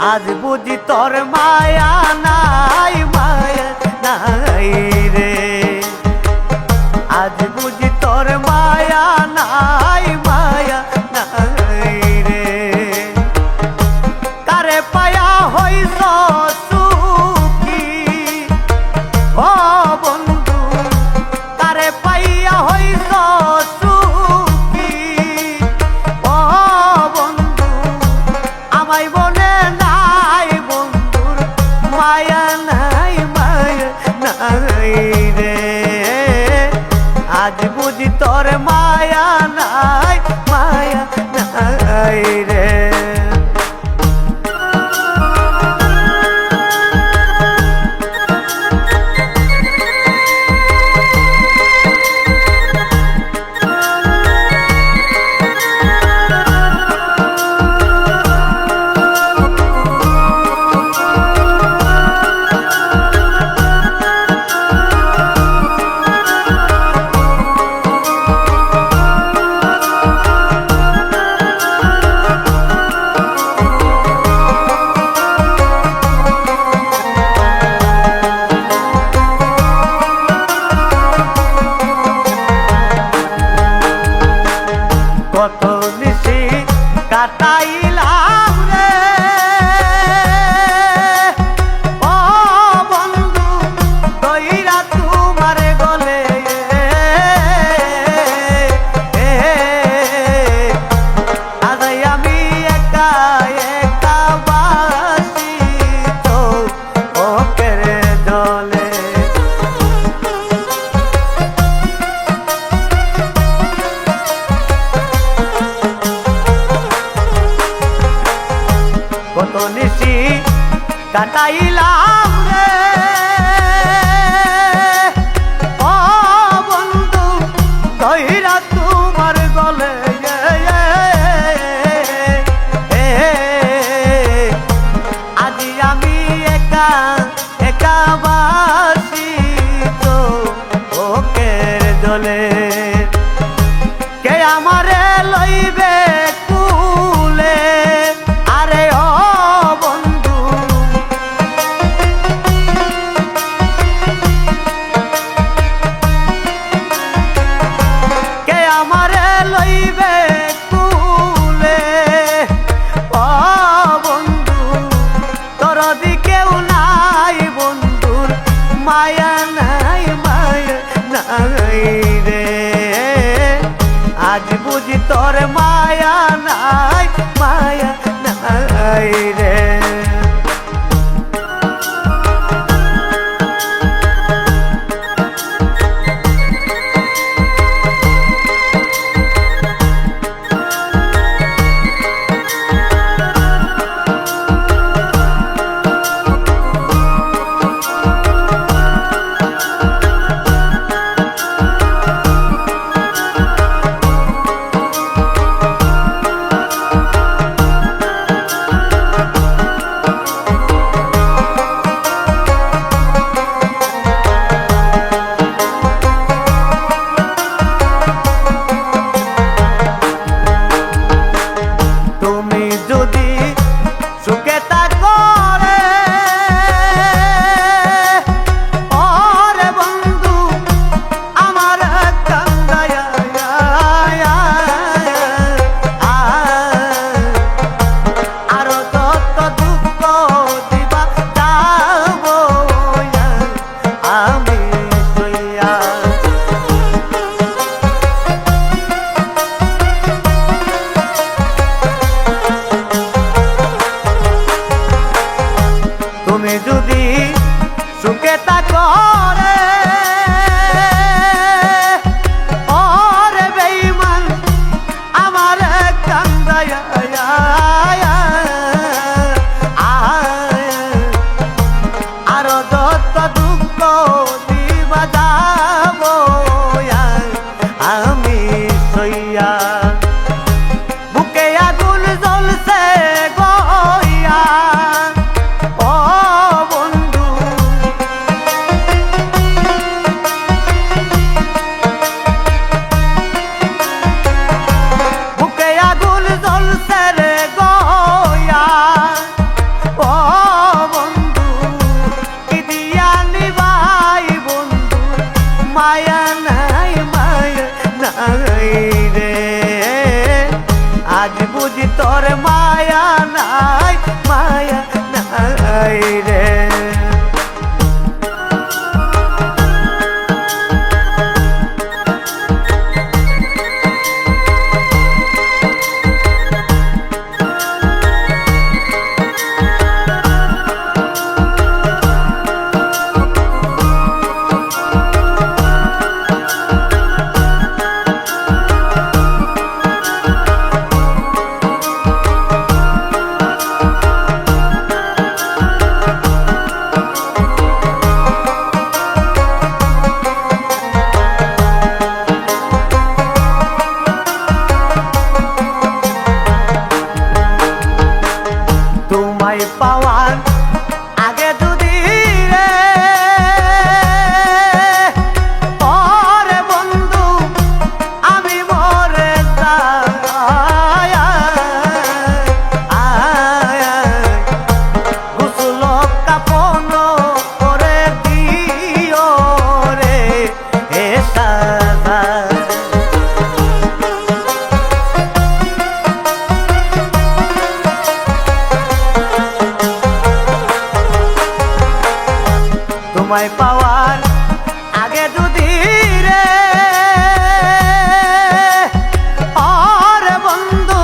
আজ বুঝি তোর মায়া নাই, মায়া নাই রে। আজ বুঝি তোর মায়া নাই, মায়া নাই রে। কারে পায়া হইছ সুখী ও বন্ধু, কারে পাইয়া হইছ সুখী ও বন্ধু। আমায় বলে নাই বন্ধুর মায়া নাই, মায়া নাই রে। আজ বুঝি তোর মায়া নাই, মায়া নাই রে। কত নিশি কাটাইলাম রে ও বন্ধু, দইরা তোমার গলে। আজ আমি একা একা বাসি তো ওকের জলে। কত নিশি কাটাইলাম রে ও বন্ধু, দইরা তোমার গলে। আজি আমি একা একা বাসি তো ওকের জলে। কে আমারে লইবে কুলে, আরে ও বন্ধু। কে আমারে লইবে কুলে ও বন্ধু। তোর দিকেও নাই বন্ধুর মায়া নাই, মায়া নাই রে। আজ বুঝি তোর মায়া নাই, মায়া নাই রে। তোমায় পাওয়ার আগে যদি রে আরে বন্ধু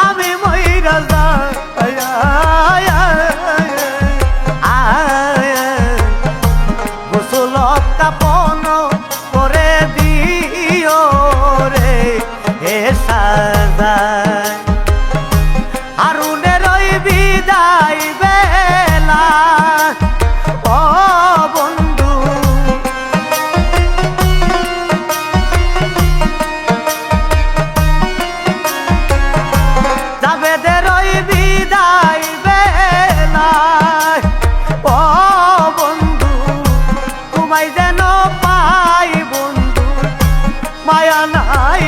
আমি মইরা যাই গোসল কাপন করে দিও রে হে সাজায় হারুনের ওই বিদায় বেলা ও বন্ধু জাবেদের ওই বিদায় বেলা ও বন্ধু তোমায় যেন পাই বন্ধু মায়া নাই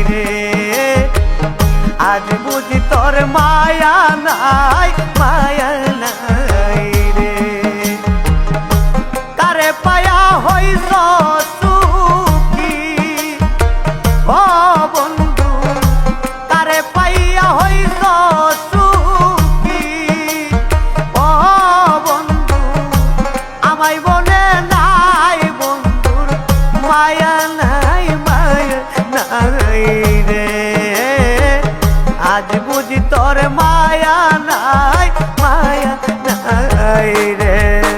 রে আজ বুঝি তোর মায়া নাই রে কারে পায়া হইছ সুখী ও বন্ধু কারে পাইয়া হইছ সুখী ও বন্ধু আমায় বনে নাই বন্ধুর মায়া নাই রে আজ বুঝি তোর মায়া নাই রে